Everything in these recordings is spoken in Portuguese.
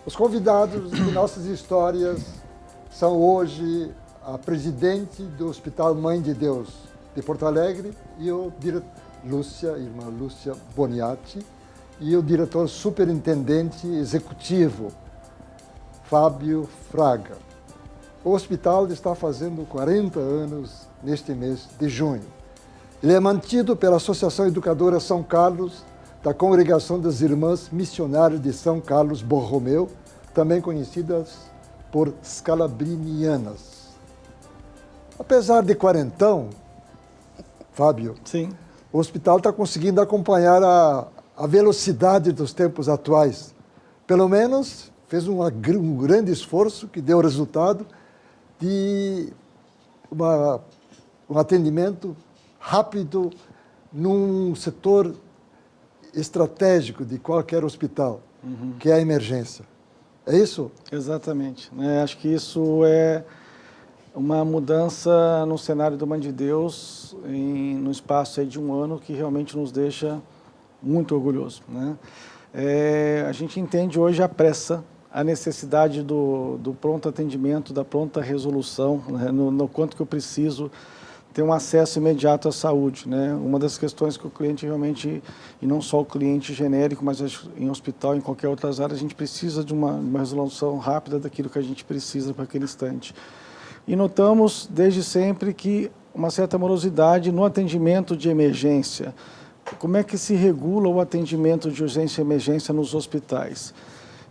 Os convidados de nossas histórias são hoje a presidente do Hospital Mãe de Deus de Porto Alegre e o irmã Lúcia Boniati, e o diretor superintendente executivo, Fábio Fraga. O hospital está fazendo 40 anos neste mês de junho. Ele é mantido pela Associação Educadora São Carlos, da Congregação das Irmãs Missionárias de São Carlos Borromeu, também conhecidas por scalabrinianas. Apesar de quarentão, Fábio, sim, o hospital está conseguindo acompanhar a velocidade dos tempos atuais. Pelo menos fez um grande esforço que deu resultado de um atendimento rápido num setor estratégico de qualquer hospital, que é a emergência. É isso? Exatamente. Acho que isso é uma mudança no cenário do Mãe de Deus no espaço aí de um ano que realmente nos deixa muito orgulhosos. A gente entende hoje a pressa, a necessidade do pronto atendimento, da pronta resolução, no quanto que eu preciso ter um acesso imediato à saúde. Uma das questões que o cliente realmente, e não só o cliente genérico, mas em hospital, em qualquer outras áreas, a gente precisa de uma resolução rápida daquilo que a gente precisa para aquele instante. E notamos desde sempre que uma certa morosidade no atendimento de emergência. Como é que se regula o atendimento de urgência e emergência nos hospitais?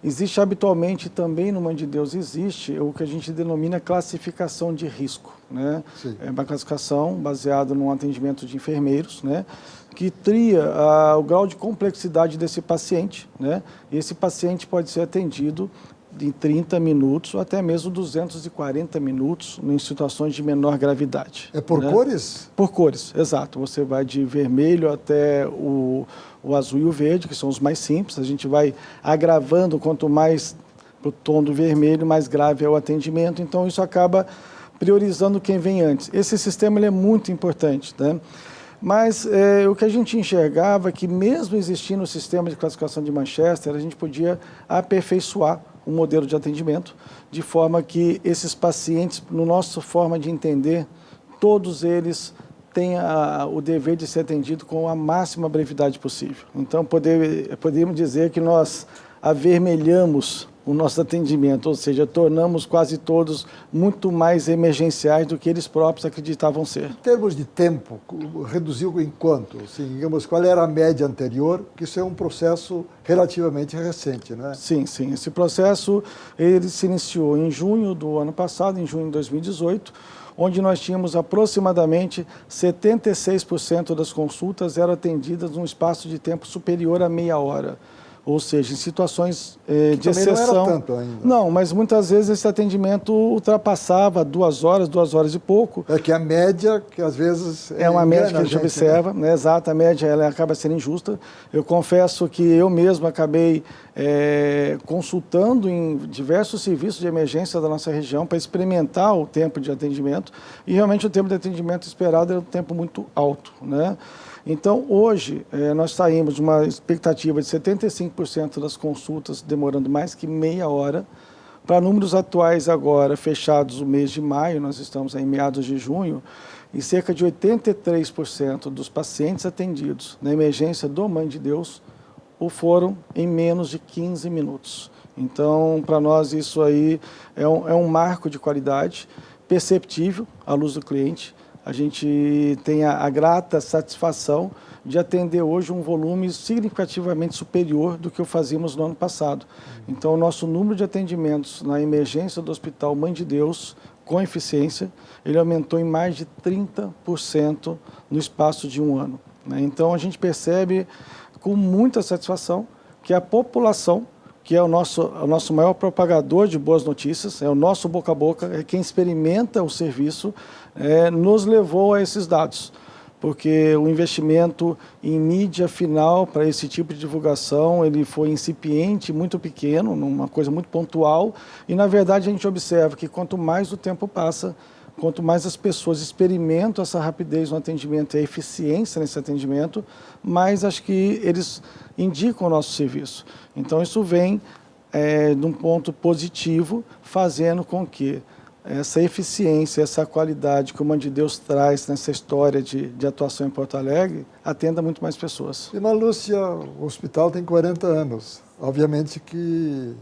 Existe habitualmente também no Mãe de Deus, existe o que a gente denomina classificação de risco. É uma classificação baseada num atendimento de enfermeiros, que tria o grau de complexidade desse paciente. E esse paciente pode ser atendido em 30 minutos ou até mesmo 240 minutos em situações de menor gravidade. É por cores? Por cores, exato. Você vai de vermelho até o azul e o verde, que são os mais simples. A gente vai agravando, quanto mais para o tom do vermelho, mais grave é o atendimento. Então, isso acaba priorizando quem vem antes. Esse sistema ele é muito importante. Mas o que a gente enxergava é que, mesmo existindo o sistema de classificação de Manchester, a gente podia aperfeiçoar o modelo de atendimento, de forma que esses pacientes, no nossa forma de entender, todos eles têm o dever de ser atendido com a máxima brevidade possível. Então, poderíamos dizer que nós avermelhamos o nosso atendimento, ou seja, tornamos quase todos muito mais emergenciais do que eles próprios acreditavam ser. Em termos de tempo, reduziu em quanto? Assim, digamos, qual era a média anterior? Que isso é um processo relativamente recente, né? Sim, sim. Esse processo ele se iniciou em junho do ano passado, em junho de 2018, onde nós tínhamos aproximadamente 76% das consultas eram atendidas num espaço de tempo superior a meia hora. Ou seja, em situações de exceção. Não era tanto ainda. Não, mas muitas vezes esse atendimento ultrapassava 2 horas e pouco. É que a média, que às vezes... É uma média que a gente observa, exato, a média ela acaba sendo injusta. Eu confesso que eu mesmo acabei consultando em diversos serviços de emergência da nossa região para experimentar o tempo de atendimento, e realmente o tempo de atendimento esperado era um tempo muito alto. Então, hoje, nós saímos de uma expectativa de 75% das consultas demorando mais que meia hora, para números atuais agora, fechados o mês de maio, nós estamos em meados de junho, e cerca de 83% dos pacientes atendidos na emergência do Mãe de Deus o foram em menos de 15 minutos. Então, para nós, isso aí é um marco de qualidade perceptível à luz do cliente. A gente tem a grata satisfação de atender hoje um volume significativamente superior do que o fazíamos no ano passado. Então, o nosso número de atendimentos na emergência do Hospital Mãe de Deus, com eficiência, ele aumentou em mais de 30% no espaço de um ano. Então, a gente percebe com muita satisfação que a população, que é o nosso maior propagador de boas notícias, é o nosso boca a boca, é quem experimenta o serviço, nos levou a esses dados. Porque o investimento em mídia final para esse tipo de divulgação, ele foi incipiente, muito pequeno, uma coisa muito pontual, e na verdade a gente observa que quanto mais o tempo passa, quanto mais as pessoas experimentam essa rapidez no atendimento e a eficiência nesse atendimento, mais acho que eles indicam o nosso serviço. Então isso vem num ponto positivo, fazendo com que essa eficiência, essa qualidade que o Mãe de Deus traz nessa história de atuação em Porto Alegre, atenda muito mais pessoas. Irmã Lúcia, o hospital tem 40 anos. Obviamente que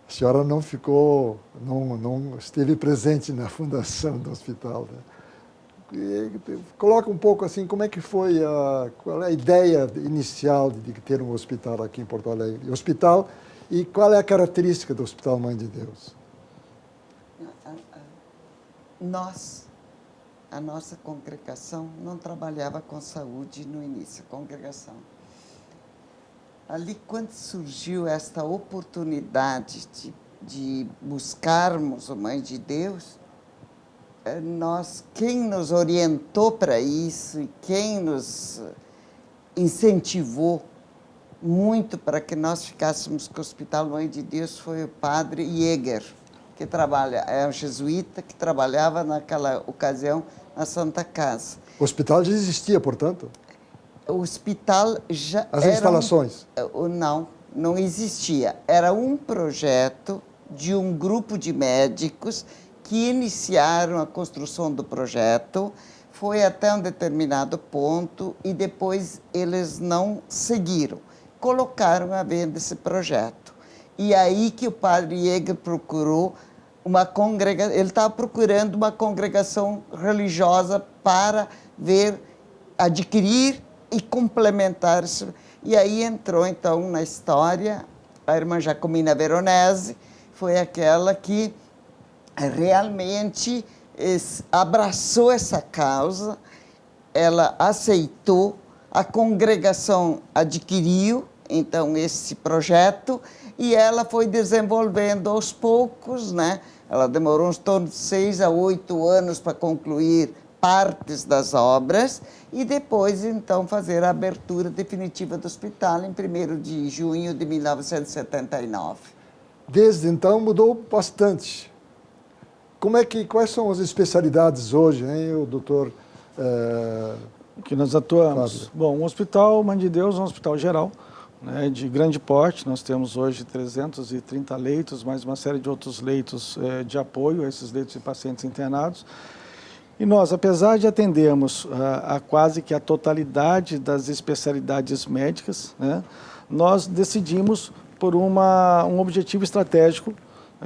a senhora não ficou, não esteve presente na fundação do hospital, né? Coloca um pouco assim, como é que foi, qual é a ideia inicial de ter um hospital aqui em Porto Alegre? Hospital, e qual é a característica do Hospital Mãe de Deus? A nossa congregação não trabalhava com saúde no início, a congregação. Ali, quando surgiu esta oportunidade de buscarmos a Mãe de Deus, quem nos orientou para isso e quem nos incentivou muito para que nós ficássemos com o Hospital Mãe de Deus foi o padre Jäger, que é um jesuíta que trabalhava naquela ocasião na Santa Casa. O hospital já existia, portanto? O hospital já As instalações? Não existia. Era um projeto de um grupo de médicos que iniciaram a construção do projeto, foi até um determinado ponto e depois eles não seguiram. Colocaram à venda esse projeto. E aí que o padre Jäger procurou uma congregação, ele estava procurando uma congregação religiosa para adquirir e complementar isso. E aí entrou, então, na história, a irmã Jacomina Veronese, foi aquela que realmente abraçou essa causa, ela aceitou, a congregação adquiriu, então, esse projeto, e ela foi desenvolvendo aos poucos, né? Ela demorou uns torno de 6 a 8 anos para concluir partes das obras e depois, então, fazer a abertura definitiva do hospital em 1º de junho de 1979. Desde então mudou bastante. Quais são as especialidades hoje, hein, o doutor? Que nós atuamos. Fábio. Bom, o Hospital Mãe de Deus é um hospital geral, né, de grande porte. Nós temos hoje 330 leitos, mais uma série de outros leitos de apoio a esses leitos de pacientes internados. E nós, apesar de atendermos a quase que a totalidade das especialidades médicas, né, nós decidimos por um objetivo estratégico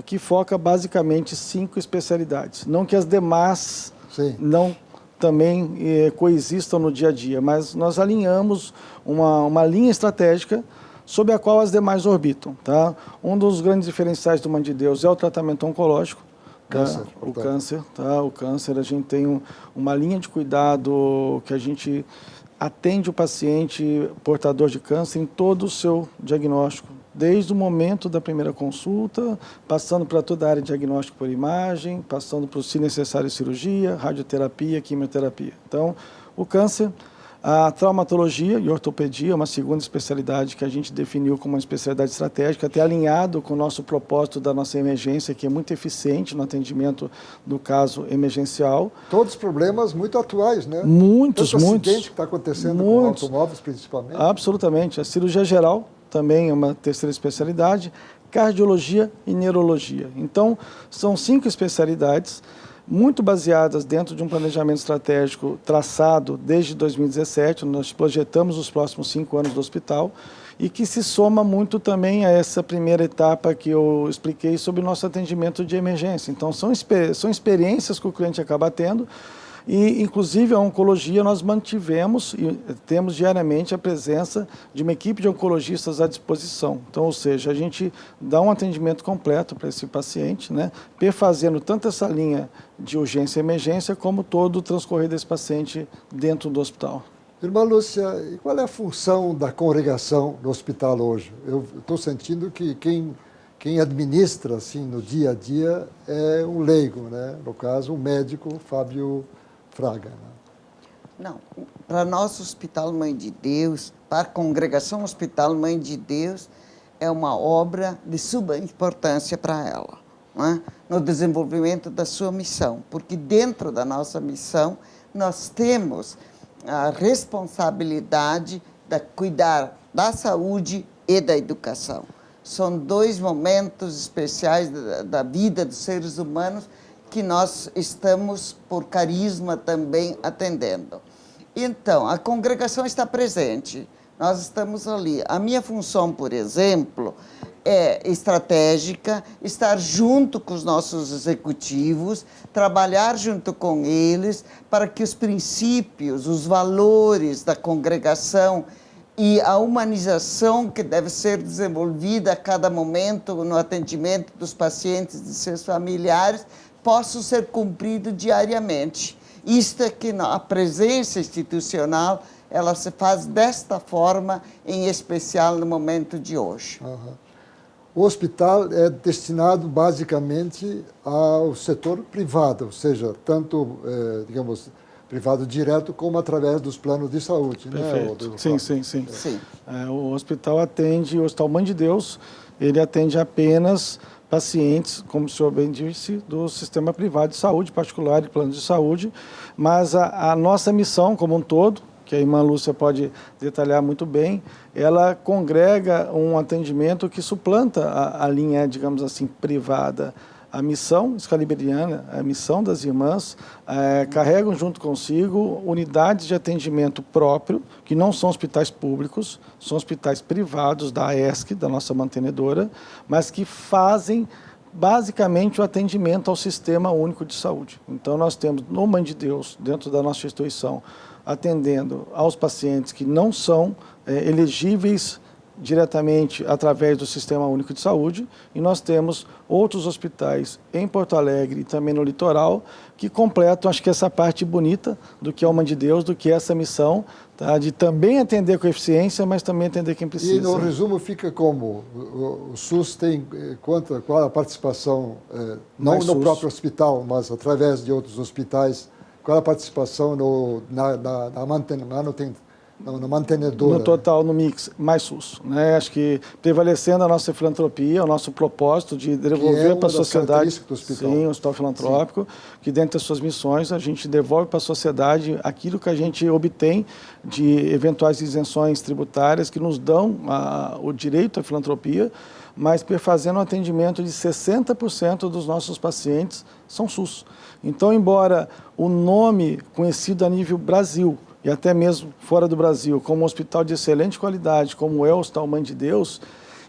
que foca basicamente 5 especialidades. Não que as demais Sim. não também coexistam no dia a dia, mas nós alinhamos uma linha estratégica sobre a qual as demais orbitam. Tá? Um dos grandes diferenciais do Mãe de Deus é o tratamento oncológico. Câncer, o câncer, tá? O câncer, a gente tem uma linha de cuidado que a gente atende o paciente portador de câncer em todo o seu diagnóstico, desde o momento da primeira consulta, passando para toda a área de diagnóstico por imagem, passando por, se necessário, cirurgia, radioterapia, quimioterapia. Então, o câncer, a traumatologia e ortopedia, uma segunda especialidade que a gente definiu como uma especialidade estratégica, até alinhado com o nosso propósito da nossa emergência, que é muito eficiente no atendimento do caso emergencial. Todos problemas muito atuais, né? Muitos. Acidente que está acontecendo com automóveis, principalmente. Absolutamente. A cirurgia geral também é uma terceira especialidade, cardiologia e neurologia. Então, são 5 especialidades muito baseadas dentro de um planejamento estratégico traçado desde 2017, nós projetamos os próximos 5 anos do hospital, e que se soma muito também a essa primeira etapa que eu expliquei sobre o nosso atendimento de emergência. Então, são experiências que o cliente acaba tendo, e, inclusive, a oncologia nós mantivemos e temos diariamente a presença de uma equipe de oncologistas à disposição. Então, ou seja, a gente dá um atendimento completo para esse paciente, né, perfazendo tanto essa linha de urgência e emergência, como todo o transcorrer desse paciente dentro do hospital. Irmã Lúcia, e qual é a função da congregação no hospital hoje? Eu estou sentindo que quem administra assim no dia a dia é um leigo, né? No caso, um médico, Fábio Fraga. Né? Não, para nosso Hospital Mãe de Deus, para a congregação Hospital Mãe de Deus, é uma obra de suma importância para ela, né? No desenvolvimento da sua missão, porque dentro da nossa missão nós temos a responsabilidade de cuidar da saúde e da educação. são dois momentos especiais da vida dos seres humanos que nós estamos, por carisma, também atendendo. Então, a congregação está presente, nós estamos ali. A minha função, por exemplo, é estratégica, estar junto com os nossos executivos, trabalhar junto com eles para que os princípios, os valores da congregação e a humanização que deve ser desenvolvida a cada momento no atendimento dos pacientes e de seus familiares possam ser cumpridos diariamente. Isto é que a presença institucional, ela se faz desta forma, em especial no momento de hoje. O hospital é destinado basicamente ao setor privado, ou seja, tanto, digamos, privado direto como através dos planos de saúde. Perfeito. Né? Sim. O hospital atende, o Hospital Mãe de Deus, ele atende apenas pacientes, como o senhor bem disse, do sistema privado de saúde, particular e plano de saúde, mas a nossa missão como um todo, que a irmã Lúcia pode detalhar muito bem, ela congrega um atendimento que suplanta a linha, digamos assim, privada. A missão escaliberiana, a missão das irmãs, carregam junto consigo unidades de atendimento próprio, que não são hospitais públicos, são hospitais privados da AESC, da nossa mantenedora, mas que fazem basicamente o atendimento ao Sistema Único de Saúde. Então, nós temos no Mãe de Deus, dentro da nossa instituição, atendendo aos pacientes que não são elegíveis diretamente através do Sistema Único de Saúde, e nós temos outros hospitais em Porto Alegre e também no litoral que completam, acho que essa parte bonita do que é o Mãe de Deus, do que é essa missão, tá? De também atender com eficiência, mas também atender quem precisa. E no resumo fica como? O SUS tem qual a participação, não no próprio hospital, mas através de outros hospitais, qual a participação na mantenedora? No total, no mix, mais SUS. Né? Acho que prevalecendo a nossa filantropia, o nosso propósito de devolver para a sociedade, do hospital. Sim, o hospital filantrópico, que dentro das suas missões a gente devolve para a sociedade aquilo que a gente obtém de eventuais isenções tributárias que nos dão o direito à filantropia, mas fazendo um atendimento de 60% dos nossos pacientes são SUS. Então, embora o nome conhecido a nível Brasil, e até mesmo fora do Brasil, como um hospital de excelente qualidade, como é o Hospital Mãe de Deus,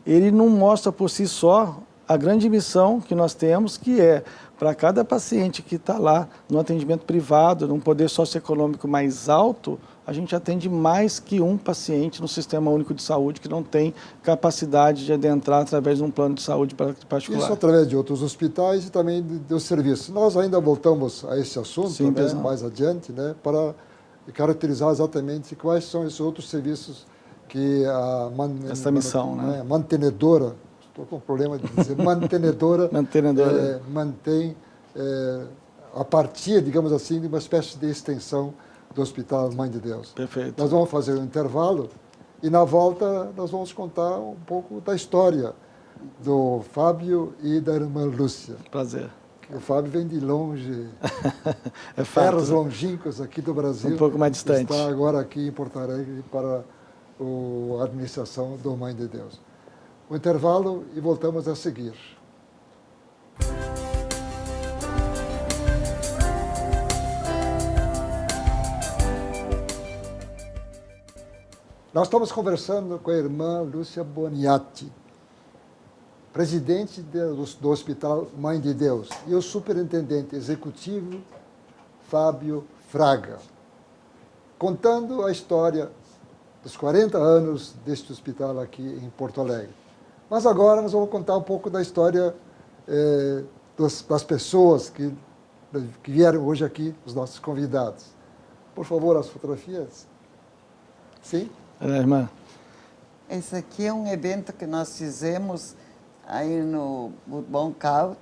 ele não mostra por si só a grande missão que nós temos, que é, para cada paciente que está lá no atendimento privado, num poder socioeconômico mais alto, a gente atende mais que um paciente no Sistema Único de Saúde que não tem capacidade de adentrar através de um plano de saúde particular. Isso através de outros hospitais e também dos serviços. Nós ainda voltamos a esse assunto, Sim, né, mais adiante, né, para caracterizar exatamente quais são esses outros serviços que essa missão, né? Mantenedora, estou com problema de dizer mantenedora, mantém a partir, digamos assim, de uma espécie de extensão do Hospital Mãe de Deus. Perfeito. Nós vamos fazer um intervalo e na volta nós vamos contar um pouco da história do Fábio e da irmã Lúcia. Prazer. O Fábio vem de longe, é fato, terras longínquas aqui do Brasil. Um pouco mais distante. Está agora aqui em Porto Alegre para a administração do Mãe de Deus. O intervalo e voltamos a seguir. Nós estamos conversando com a irmã Lúcia Boniati, presidente do Hospital Mãe de Deus, e o superintendente executivo Fábio Fraga, contando a história dos 40 anos deste hospital aqui em Porto Alegre. Mas agora nós vamos contar um pouco da história das pessoas que vieram hoje aqui, os nossos convidados. Por favor, as fotografias. Sim? Irmã. Esse aqui é um evento que nós fizemos aí no Bourbon Court,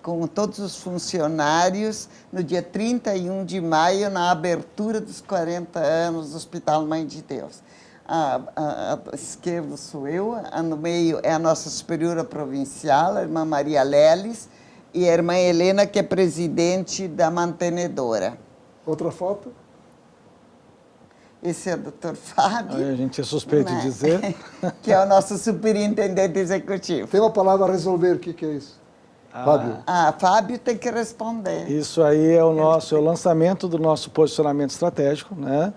com todos os funcionários, no dia 31 de maio, na abertura dos 40 anos do Hospital Mãe de Deus. À esquerda sou eu, no meio é a nossa superiora provincial, a irmã Maria Leles, e a irmã Helena, que é presidente da mantenedora. Outra foto? esse é o Dr. Fábio. Aí a gente é suspeito de né? dizer. Que é o nosso superintendente executivo. Tem uma palavra a resolver, o que é isso? Fábio. Fábio tem que responder. Isso aí é o lançamento do nosso posicionamento estratégico, né?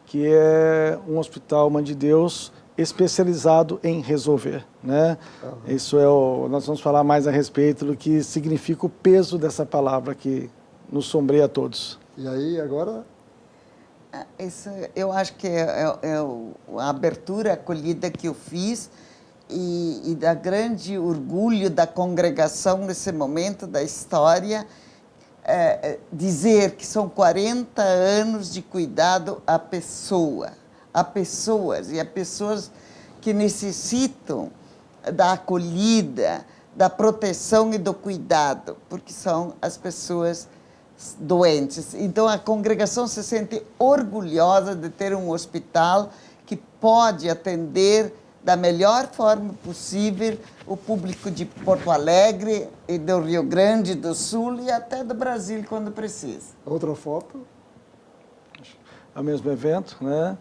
Que é um hospital Mãe de Deus especializado em resolver, né? Isso nós vamos falar mais a respeito do que significa o peso dessa palavra que nos sombreia a todos. E aí, agora? Isso, eu acho que a abertura, a acolhida que eu fiz e da grande orgulho da congregação nesse momento da história, dizer que são 40 anos de cuidado à pessoa, a pessoas, e a pessoas que necessitam da acolhida, da proteção e do cuidado, porque são as pessoas doentes. Então, a congregação se sente orgulhosa de ter um hospital que pode atender da melhor forma possível o público de Porto Alegre e do Rio Grande do Sul e até do Brasil, quando precisa. Outra foto. É o mesmo evento, né?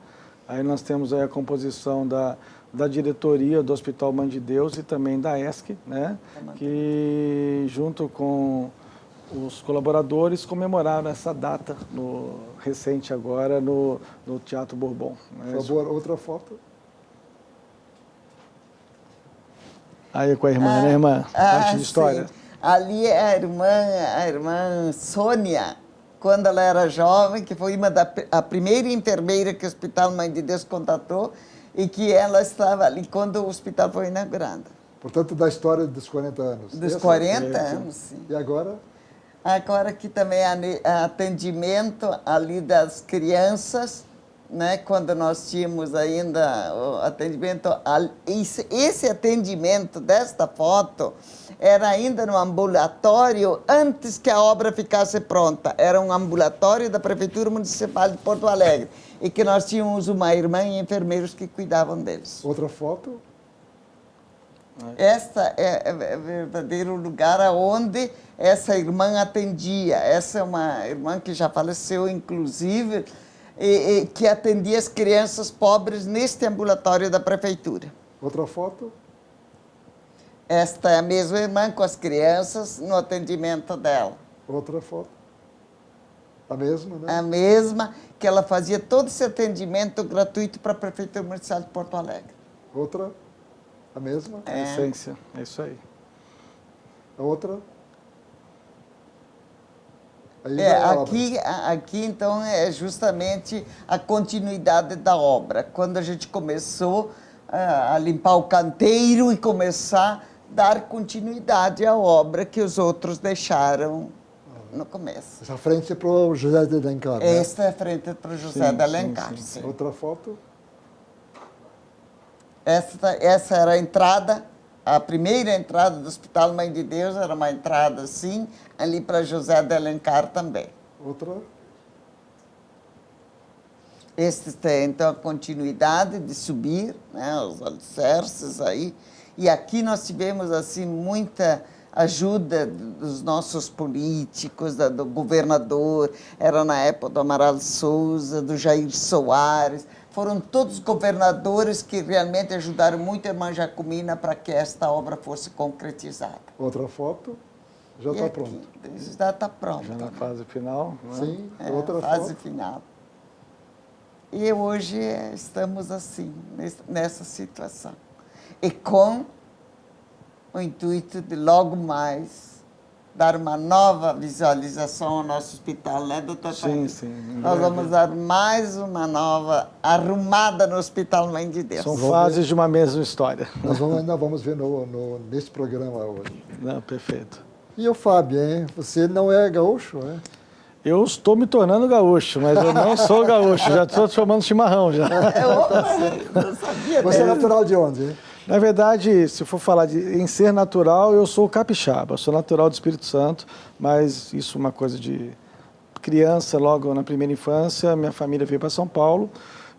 Aí nós temos aí a composição da diretoria do Hospital Mãe de Deus e também da ESC, né? Que junto com os colaboradores comemoraram essa data recente agora no Teatro Bourbon. Né? Por favor, outra foto. Aí com a irmã, né, irmã? Parte de história. Sim. Ali é a irmã Sônia, quando ela era jovem, que foi a primeira enfermeira que o Hospital Mãe de Deus contratou e que ela estava ali quando o hospital foi inaugurado. Portanto, da história dos 40 anos. Dos 40 anos, sim. E agora? Agora aqui também atendimento ali das crianças, né? Quando nós tínhamos ainda o atendimento, esse atendimento desta foto era ainda no ambulatório antes que a obra ficasse pronta. Era um ambulatório da Prefeitura Municipal de Porto Alegre e que nós tínhamos uma irmã e enfermeiros que cuidavam deles. Outra foto. Esta é o verdadeiro lugar onde essa irmã atendia. Essa é uma irmã que já faleceu, inclusive, e que atendia as crianças pobres neste ambulatório da prefeitura. Outra foto. Esta é a mesma irmã com as crianças no atendimento dela. Outra foto. A mesma, né? A mesma que ela fazia todo esse atendimento gratuito para a Prefeitura Municipal de Porto Alegre. Outra. A mesma. A essência, é isso aí. A outra. Aí aqui, então, é justamente a continuidade da obra. Quando a gente começou a limpar o canteiro e começar a dar continuidade à obra que os outros deixaram no começo. Essa frente é para o José de Alencar, né? Esta é a frente para o José de Alencar, sim. Outra foto. Essa era a entrada, a primeira entrada do Hospital Mãe de Deus, era uma entrada assim, ali para José de Alencar também. Outra. Este tem, então, a continuidade de subir, né, os alicerces aí. E aqui nós tivemos, assim, muita ajuda dos nossos políticos, do governador, era na época do Amaral Souza, do Jair Soares. Foram todos governadores que realmente ajudaram muito a irmã Jacomina para que esta obra fosse concretizada. Outra foto. Já está pronto. Já está pronto. Já na fase final. Né? Sim, outra fase foto. final. E hoje estamos assim, nessa situação. E com o intuito de logo mais dar uma nova visualização ao nosso hospital, né, doutor? Sim, sim. Nós vamos dar mais uma nova arrumada no Hospital Mãe de Deus. São fases de uma mesma história. Nós ainda vamos ver nesse programa hoje. Não, perfeito. E o Fábio, hein? Você não é gaúcho, né? Eu estou me tornando gaúcho, mas eu não sou gaúcho, já estou tomando chimarrão já. Eu sabia. Você é natural de onde, hein? Na verdade, se for falar em ser natural, eu sou capixaba, eu sou natural do Espírito Santo, mas isso é uma coisa de criança, logo na primeira infância, minha família veio para São Paulo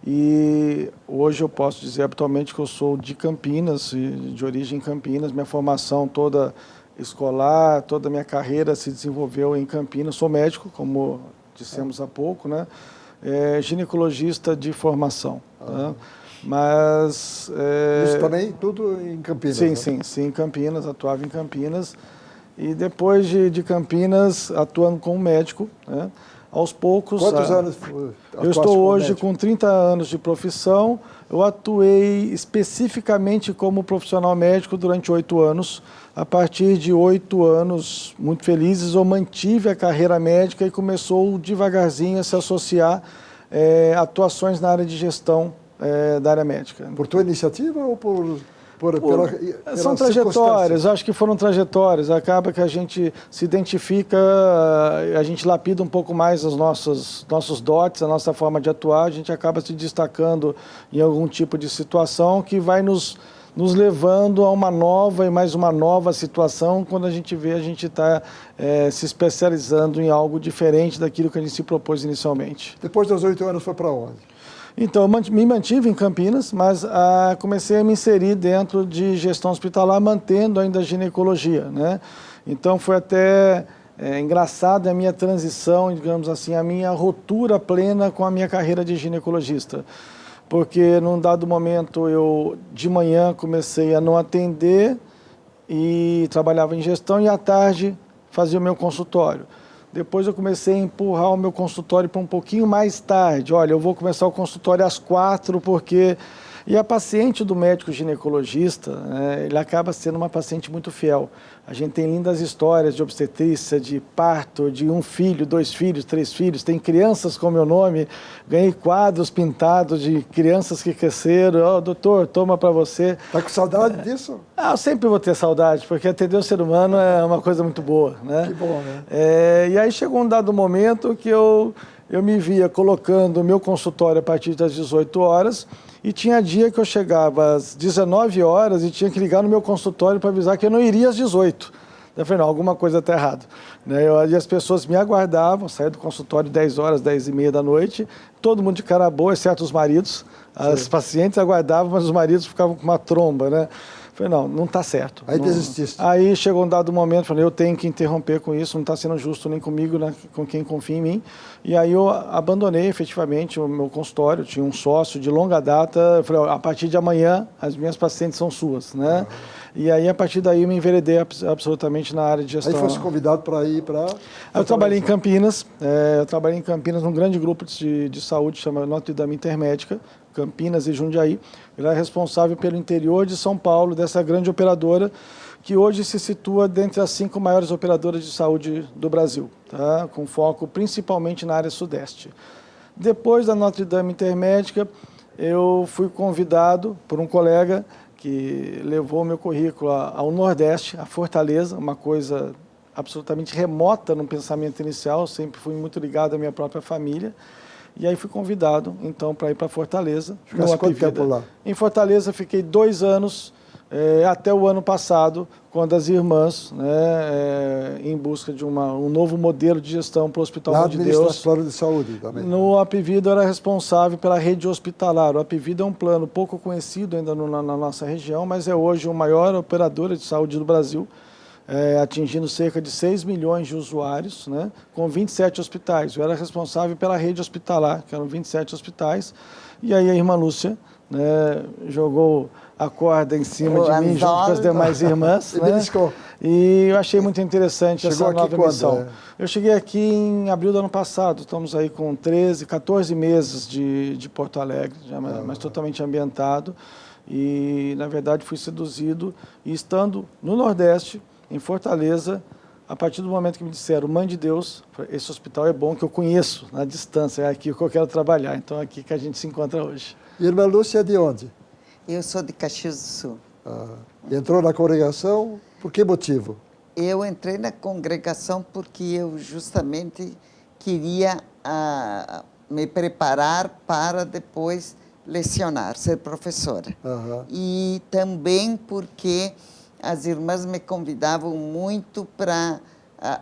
e hoje eu posso dizer habitualmente que eu sou de Campinas, de origem em Campinas, minha formação toda escolar, toda a minha carreira se desenvolveu em Campinas, sou médico, como dissemos há pouco, né? ginecologista de formação. Tá? Mas... Isso também tudo em Campinas? Sim, né? sim, em Campinas, atuava em Campinas. E depois de Campinas, atuando como médico, né? Aos poucos... Quantos anos eu estou hoje com 30 anos de profissão. Eu atuei especificamente como profissional médico durante 8 anos. A partir de 8 anos, muito felizes, eu mantive a carreira médica e começou devagarzinho a se associar atuações na área de gestão da área médica. Por tua iniciativa ou pela são trajetórias, acho que foram trajetórias. Acaba que a gente se identifica, a gente lapida um pouco mais os nossos dotes, a nossa forma de atuar, a gente acaba se destacando em algum tipo de situação que vai nos levando a uma nova e mais uma nova situação. Quando a gente vê, a gente está se especializando em algo diferente daquilo que a gente se propôs inicialmente. Depois dos 8 anos foi para onde? Então, eu me mantive em Campinas, mas comecei a me inserir dentro de gestão hospitalar, mantendo ainda a ginecologia, né? Então, foi até engraçado a minha transição, digamos assim, a minha ruptura plena com a minha carreira de ginecologista. Porque, num dado momento, eu, de manhã, comecei a não atender e trabalhava em gestão, e à tarde fazia o meu consultório. Depois eu comecei a empurrar o meu consultório para um pouquinho mais tarde. Olha, eu vou começar o consultório às 4, porque... E a paciente do médico ginecologista, ele acaba sendo uma paciente muito fiel. A gente tem lindas histórias de obstetrícia, de parto, de 1 filho, 2 filhos, 3 filhos. Tem crianças com meu nome, ganhei quadros pintados de crianças que cresceram. Doutor, toma para você. Está com saudade disso? Eu sempre vou ter saudade, porque atender o ser humano é uma coisa muito boa, né? Que bom, né? E aí chegou um dado momento que eu me via colocando o meu consultório a partir das 18 horas, e tinha dia que eu chegava às 19 horas e tinha que ligar no meu consultório para avisar que eu não iria às 18. Eu falei, não, alguma coisa está errada. E as pessoas me aguardavam, saía do consultório 10 horas, 10 e meia da noite, todo mundo de cara boa, exceto os maridos. As pacientes aguardavam, mas os maridos ficavam com uma tromba, né? Falei, não está certo. Aí desististe. Aí chegou um dado momento, falei, eu tenho que interromper com isso, não está sendo justo nem comigo, né, com quem confia em mim. E aí eu abandonei efetivamente o meu consultório, tinha um sócio de longa data, eu falei, a partir de amanhã as minhas pacientes são suas, né? E aí a partir daí eu me enveredei absolutamente na área de gestão. Aí fosse convidado para ir para... Eu trabalhei em Campinas, num grande grupo de saúde chamado Notre Dame Intermédica, Campinas e Jundiaí. Ele é responsável pelo interior de São Paulo, dessa grande operadora, que hoje se situa dentre as 5 maiores operadoras de saúde do Brasil, tá? Com foco principalmente na área sudeste. Depois da Notre Dame Intermédica, eu fui convidado por um colega que levou o meu currículo ao Nordeste, a Fortaleza, uma coisa absolutamente remota no pensamento inicial, sempre fui muito ligado à minha própria família. E aí fui convidado, então, para ir para Fortaleza. Ficasse quanto tempo lá? Em Fortaleza fiquei 2 anos, até o ano passado, quando as irmãs, em busca de um novo modelo de gestão para o Hospital Mãe de Deus. Na administração de saúde também. No Apvido eu era responsável pela rede hospitalar. O Apvido é um plano pouco conhecido ainda na nossa região, mas é hoje a maior operadora de saúde do Brasil. Atingindo cerca de 6 milhões de usuários, né, com 27 hospitais. Eu era responsável pela rede hospitalar, que eram 27 hospitais, e aí a irmã Lúcia, né, jogou a corda em cima de mim, junto com as demais irmãs, né, e eu achei muito interessante essa nova missão. Eu cheguei aqui em abril do ano passado, estamos aí com 14 meses de Porto Alegre, já mas totalmente ambientado, e na verdade fui seduzido, e estando no Nordeste, em Fortaleza, a partir do momento que me disseram, Mãe de Deus, esse hospital é bom, que eu conheço na distância, é aqui que eu quero trabalhar, então é aqui que a gente se encontra hoje. E a irmã Lúcia é de onde? Eu sou de Caxias do Sul. Entrou na congregação, por que motivo? Eu entrei na congregação porque eu justamente queria me preparar para depois lecionar, ser professora. E também porque as irmãs me convidavam muito para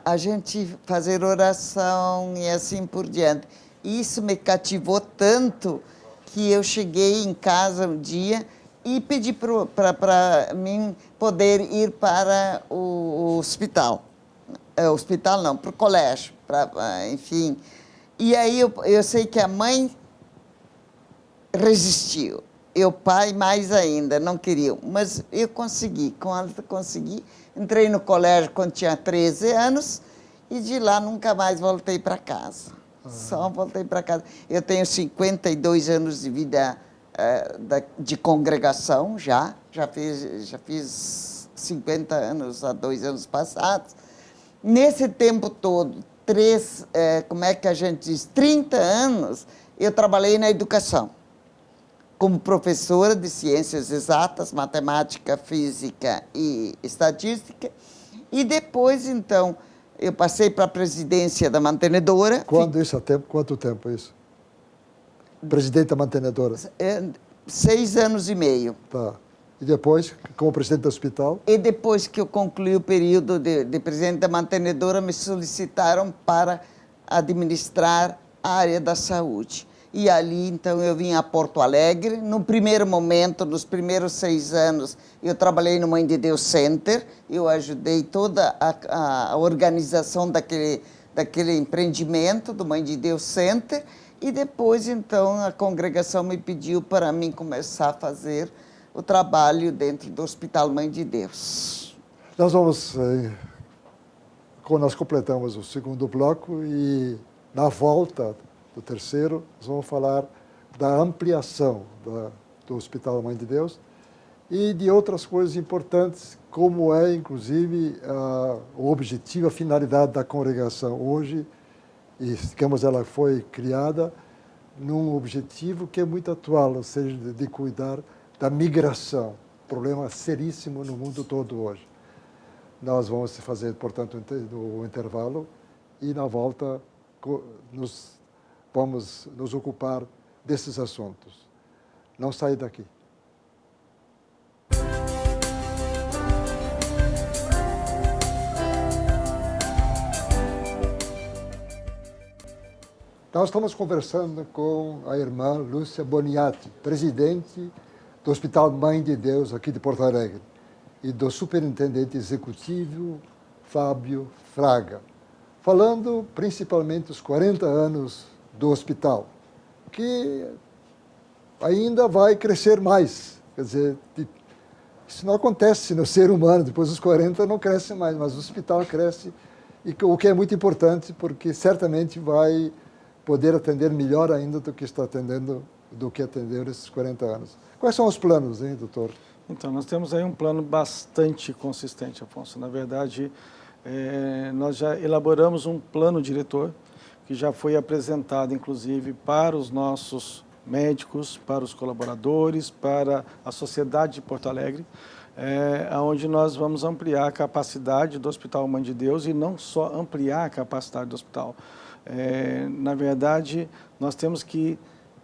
a gente fazer oração e assim por diante. Isso me cativou tanto que eu cheguei em casa um dia e pedi para mim poder ir para o hospital. Hospital não, para o colégio, enfim. E aí eu sei que a mãe resistiu. E o pai mais ainda, não queriam. Mas eu consegui, com ela consegui. Entrei no colégio quando tinha 13 anos e de lá nunca mais voltei para casa. Só voltei para casa. Eu tenho 52 anos de vida de congregação já fiz 50 anos há 2 anos passados. Nesse tempo todo, como é que a gente diz, 30 anos, eu trabalhei na educação, como professora de ciências exatas, matemática, física e estatística. E depois, então, eu passei para a presidência da mantenedora. Quanto tempo é isso? Presidente da mantenedora? 6 anos e meio. Tá. E depois, como presidente do hospital? E depois que eu concluí o período de presidente da mantenedora, me solicitaram para administrar a área da saúde. E ali, então, eu vim a Porto Alegre. No primeiro momento, nos primeiros 6 anos, eu trabalhei no Mãe de Deus Center. Eu ajudei toda a organização daquele empreendimento do Mãe de Deus Center. E depois, então, a congregação me pediu para mim começar a fazer o trabalho dentro do Hospital Mãe de Deus. Nós completamos o segundo bloco e, na volta do terceiro, nós vamos falar da ampliação do Hospital Mãe de Deus e de outras coisas importantes, como é, inclusive, o objetivo, a finalidade da congregação hoje. E, digamos, ela foi criada num objetivo que é muito atual, ou seja, de cuidar da migração, problema seríssimo no mundo todo hoje. Nós vamos fazer, portanto, o intervalo e, na volta, vamos nos ocupar desses assuntos. Não saia daqui. Nós estamos conversando com a irmã Lúcia Boniati, presidente do Hospital Mãe de Deus aqui de Porto Alegre, e do superintendente executivo Fábio Fraga, falando principalmente dos 40 anos do hospital, que ainda vai crescer mais. Quer dizer, isso não acontece no ser humano, depois dos 40 não cresce mais, mas o hospital cresce, e o que é muito importante, porque certamente vai poder atender melhor ainda do que atendeu esses 40 anos. Quais são os planos, hein, doutor? Então, nós temos aí um plano bastante consistente, Afonso. Na verdade, nós já elaboramos um plano diretor que já foi apresentado, inclusive, para os nossos médicos, para os colaboradores, para a sociedade de Porto Alegre, onde nós vamos ampliar a capacidade do Hospital Mãe de Deus e não só ampliar a capacidade do hospital. Na verdade, nós temos que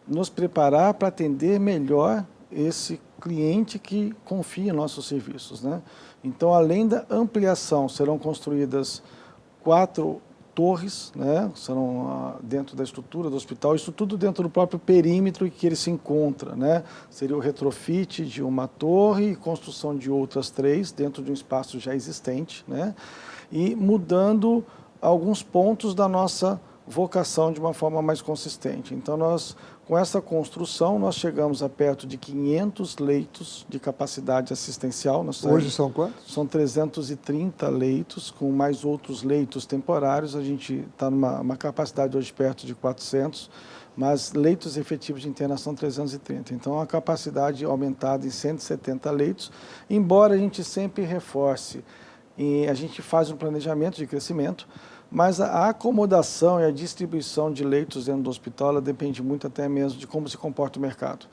nos preparar para atender melhor esse cliente que confia em nossos serviços, né? Então, além da ampliação, serão construídas 4 torres, né? Serão dentro da estrutura do hospital, isso tudo dentro do próprio perímetro em que ele se encontra, né? Seria o retrofit de uma torre e construção de outras 3 dentro de um espaço já existente, né? E mudando alguns pontos da nossa vocação de uma forma mais consistente. Então, com essa construção, nós chegamos a perto de 500 leitos de capacidade assistencial. Hoje são quantos? São 330 leitos, com mais outros leitos temporários. A gente está numa capacidade hoje perto de 400, mas leitos efetivos de internação 330. Então, a capacidade aumentada em 170 leitos, embora a gente sempre reforce. E a gente faz um planejamento de crescimento, mas a acomodação e a distribuição de leitos dentro do hospital ela depende muito até mesmo de como se comporta o mercado.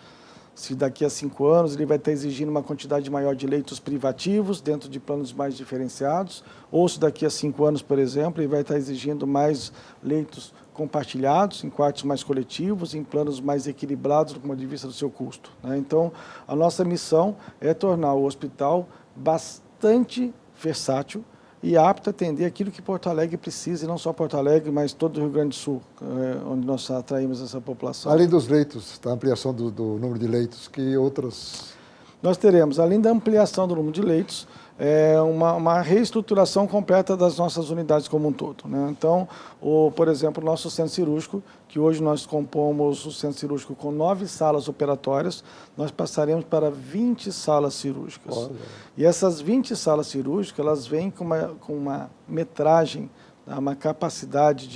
Se daqui a 5 anos ele vai estar exigindo uma quantidade maior de leitos privativos dentro de planos mais diferenciados, ou se daqui a 5 anos, por exemplo, ele vai estar exigindo mais leitos compartilhados, em quartos mais coletivos, em planos mais equilibrados do ponto de vista do seu custo, né? Então, a nossa missão é tornar o hospital bastante versátil e apto a atender aquilo que Porto Alegre precisa, e não só Porto Alegre, mas todo o Rio Grande do Sul, onde nós atraímos essa população. Além dos leitos, da ampliação do número de leitos, que outras nós teremos, além da ampliação do número de leitos, uma reestruturação completa das nossas unidades como um todo, né? Então, por exemplo, o nosso centro cirúrgico, que hoje nós compomos o centro cirúrgico com 9 salas operatórias, nós passaremos para 20 salas cirúrgicas. Olha. E essas 20 salas cirúrgicas, elas vêm com uma metragem, uma capacidade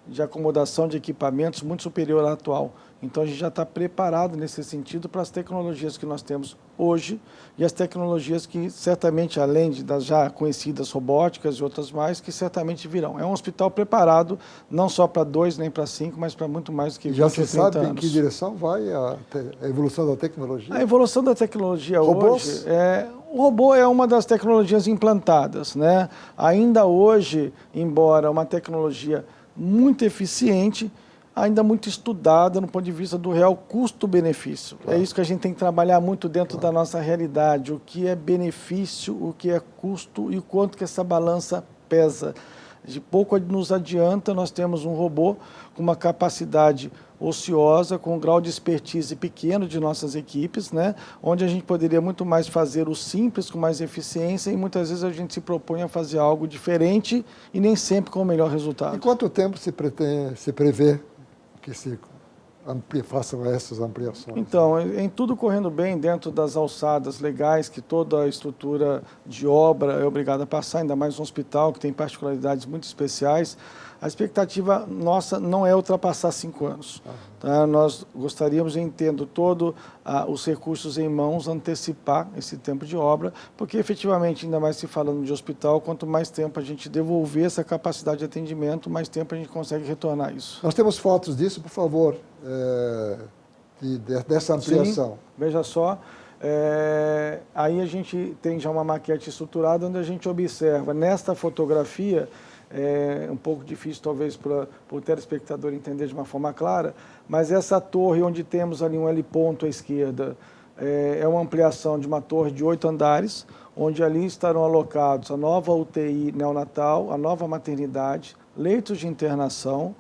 de acomodação de equipamentos muito superior à atual. Então, a gente já está preparado nesse sentido para as tecnologias que nós temos hoje e as tecnologias que certamente, além das já conhecidas robóticas e outras mais, que certamente virão. É um hospital preparado não só para 2 nem para 5, mas para muito mais do que 20 Já ou se 30 sabe anos. em que direção vai a evolução da tecnologia? A evolução da tecnologia Robôs? hoje, o robô é uma das tecnologias implantadas, né? Ainda hoje, embora uma tecnologia muito eficiente, ainda muito estudada no ponto de vista do real custo-benefício. Claro. É isso que a gente tem que trabalhar muito dentro da nossa realidade, o que é benefício, o que é custo e o quanto que essa balança pesa. De pouco nos adianta, nós temos um robô com uma capacidade ociosa, com um grau de expertise pequeno de nossas equipes, né? Onde a gente poderia muito mais fazer o simples com mais eficiência e muitas vezes a gente se propõe a fazer algo diferente e nem sempre com o melhor resultado. Em quanto tempo se prevê que se façam essas ampliações? Então, em tudo correndo bem, dentro das alçadas legais, que toda a estrutura de obra é obrigada a passar, ainda mais um hospital que tem particularidades muito especiais, a expectativa nossa não é ultrapassar 5 anos. Tá? Nós gostaríamos, em tendo todos os recursos em mãos, antecipar esse tempo de obra, porque efetivamente, ainda mais se falando de hospital, quanto mais tempo a gente devolver essa capacidade de atendimento, mais tempo a gente consegue retornar isso. Nós temos fotos disso, por favor, dessa ampliação. Sim, veja só. Aí a gente tem já uma maquete estruturada onde a gente observa nesta fotografia, um pouco difícil talvez para o telespectador entender de uma forma clara, mas essa torre onde temos ali um L ponto à esquerda é uma ampliação de uma torre de 8 andares, onde ali estarão alocados a nova UTI neonatal, a nova maternidade, leitos de internação,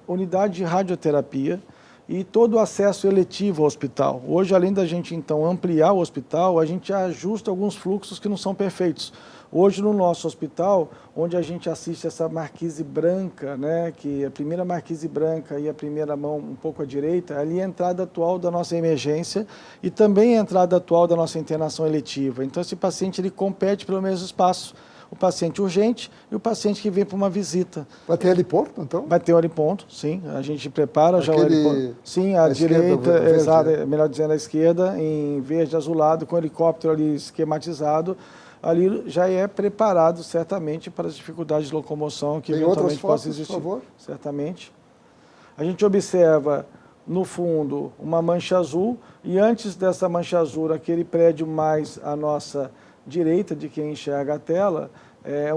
unidade de radioterapia, e todo o acesso eletivo ao hospital. Hoje, além da gente, então, ampliar o hospital, a gente ajusta alguns fluxos que não são perfeitos. Hoje, no nosso hospital, onde a gente assiste essa marquise branca, né, que a primeira marquise branca e a primeira mão um pouco à direita, ali é a entrada atual da nossa emergência e também a entrada atual da nossa internação eletiva. Então, esse paciente ele compete pelo mesmo espaço. O paciente urgente e o paciente que vem para uma visita. Vai ter heliponto, então? Vai ter o heliponto, sim. A gente prepara já o heliponto. Sim, à direita, melhor dizendo, à esquerda, em verde azulado, com o helicóptero ali esquematizado. Ali já é preparado, certamente, para as dificuldades de locomoção que eventualmente possam existir. Por favor? Certamente. A gente observa, no fundo, uma mancha azul e antes dessa mancha azul, aquele prédio mais à nossa direita de quem enxerga a tela,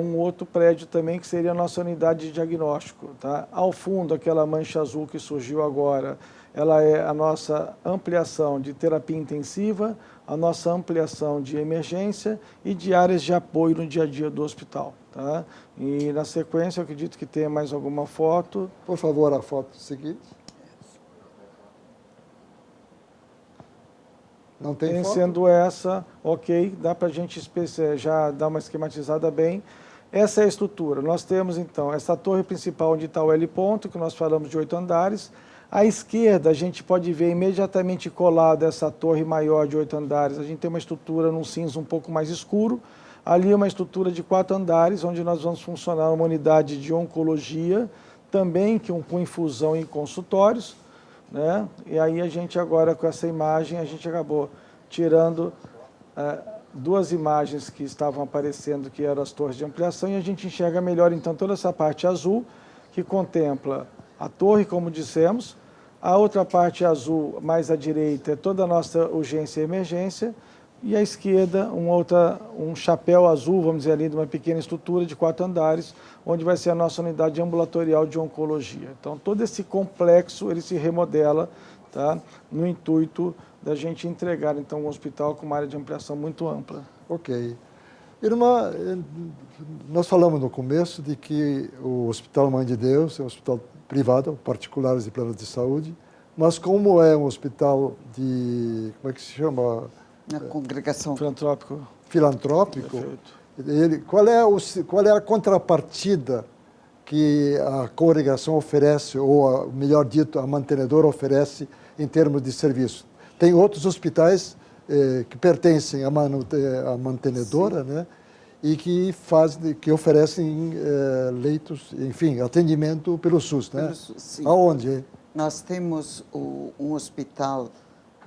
um outro prédio também que seria a nossa unidade de diagnóstico. Tá? Ao fundo, aquela mancha azul que surgiu agora, ela é a nossa ampliação de terapia intensiva, a nossa ampliação de emergência e de áreas de apoio no dia a dia do hospital. Tá? E na sequência, eu acredito que tenha mais alguma foto. Por favor, a foto seguinte. Não tem foto? Sendo essa, ok, dá para a gente já dar uma esquematizada bem. Essa é a estrutura. Nós temos, então, essa torre principal onde está o L ponto, que nós falamos de 8 andares. À esquerda, a gente pode ver imediatamente colado essa torre maior de 8 andares. A gente tem uma estrutura num cinza um pouco mais escuro. Ali é uma estrutura de 4 andares, onde nós vamos funcionar uma unidade de oncologia, também com infusão em consultórios. Né? E aí a gente agora, com essa imagem, a gente acabou tirando 2 imagens que estavam aparecendo, que eram as torres de ampliação, e a gente enxerga melhor, então, toda essa parte azul, que contempla a torre, como dissemos, a outra parte azul, mais à direita, é toda a nossa urgência e emergência, e à esquerda, um chapéu azul, vamos dizer ali, de uma pequena estrutura de 4 andares, onde vai ser a nossa unidade ambulatorial de oncologia. Então, todo esse complexo, ele se remodela, tá? No intuito da gente entregar, então, um hospital com uma área de ampliação muito ampla. Ok. Irmã, nós falamos no começo de que o Hospital Mãe de Deus é um hospital privado, particulares e planos de saúde, Mas como é um hospital de, como é que se chama? Na congregação. Filantrópico. Filantrópico, Perfeito. qual é a contrapartida que a congregação oferece, ou, melhor dito, a mantenedora oferece em termos de serviço? Tem outros hospitais que pertencem à mantenedora, né? E que oferecem leitos, enfim, atendimento pelo SUS, né? Sim. Aonde? Nós temos um hospital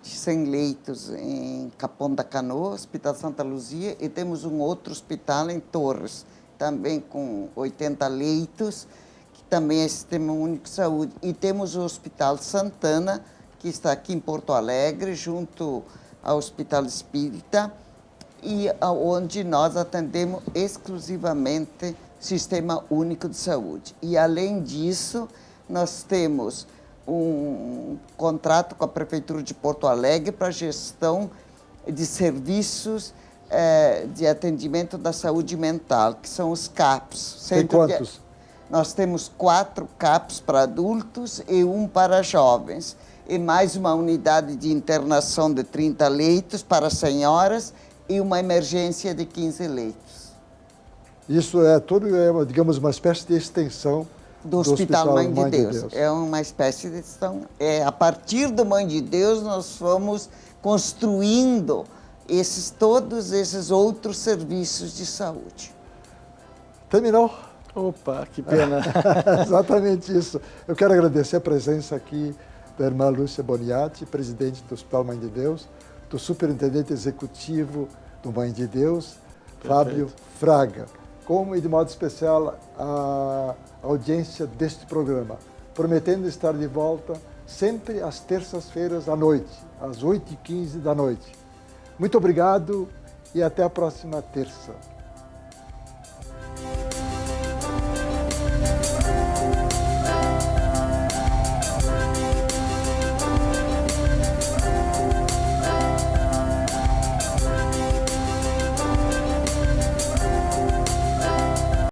de 100 leitos em Capão da Canoa, Hospital Santa Luzia, e temos um outro hospital em Torres, também com 80 leitos, que também é Sistema Único de Saúde. E temos o Hospital Santana, que está aqui em Porto Alegre, junto ao Hospital Espírita, e onde nós atendemos exclusivamente Sistema Único de Saúde. E, além disso, nós temos um contrato com a Prefeitura de Porto Alegre para gestão de serviços de atendimento da saúde mental, que são os CAPs. Tem quantos? Nós temos 4 CAPs para adultos e 1 para jovens. E mais uma unidade de internação de 30 leitos para senhoras e uma emergência de 15 leitos. Isso digamos, uma espécie de extensão do Hospital Mãe de Deus. É uma espécie de extensão. A partir do Mãe de Deus, nós fomos construindo todos esses outros serviços de saúde. Terminou? Opa, que pena. Exatamente isso. Eu quero agradecer a presença aqui da irmã Lúcia Boniati, presidente do Hospital Mãe de Deus, do superintendente executivo do Mãe de Deus, Fábio Fraga, como e de modo especial a audiência deste programa, prometendo estar de volta sempre às terças-feiras à noite, às 8h15 da noite. Muito obrigado e até a próxima terça.